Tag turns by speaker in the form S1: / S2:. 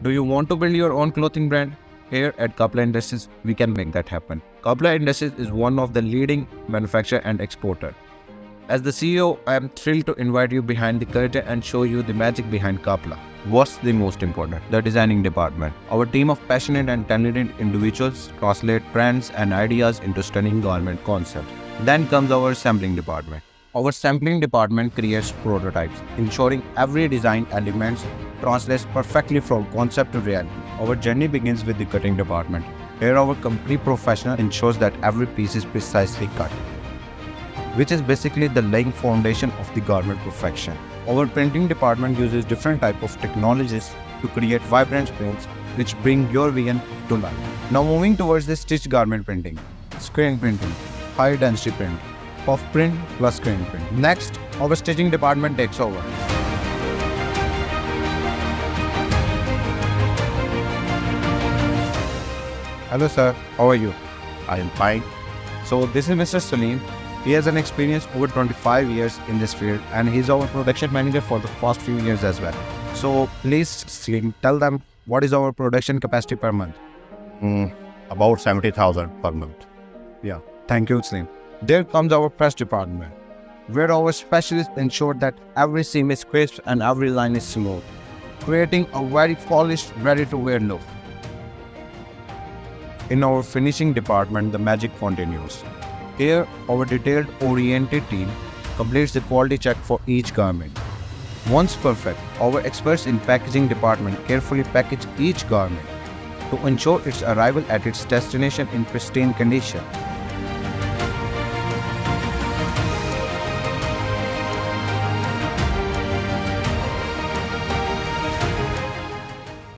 S1: Do you want to build your own clothing brand? Here at Qapla Industries, we can make that happen. Qapla Industries is one of the leading manufacturer and exporter. As the CEO, I am thrilled to invite you behind the curtain and show you the magic behind Qapla. What's the most important? The designing department. Our team of passionate and talented individuals translate trends and ideas into stunning garment concepts. Then comes our sampling department. Our sampling department creates prototypes, ensuring every design element translates perfectly from concept to reality. Our journey begins with the cutting department. Here our complete professional ensures that every piece is precisely cut, which is basically the laying foundation of the garment perfection. Our printing department uses different types of technologies to create vibrant prints which bring your vision to life. Now moving towards the stitched garment printing, screen printing, high density print, puff print plus screen print. Next, our stitching department takes over. Hello sir, how are you?
S2: I am fine.
S1: So this is Mr. Salim. He has an experience over 25 years in this field and he's our production manager for the past few years as well. So please Salim, tell them what is our production capacity per month.
S2: About 70,000 per month.
S1: Yeah, thank you Salim. There comes our press department, where our specialists ensure that every seam is crisp and every line is smooth, creating a very polished, ready-to-wear look. In our finishing department, the magic continues. Here, our detailed-oriented team completes the quality check for each garment. Once perfect, our experts in packaging department carefully package each garment to ensure its arrival at its destination in pristine condition.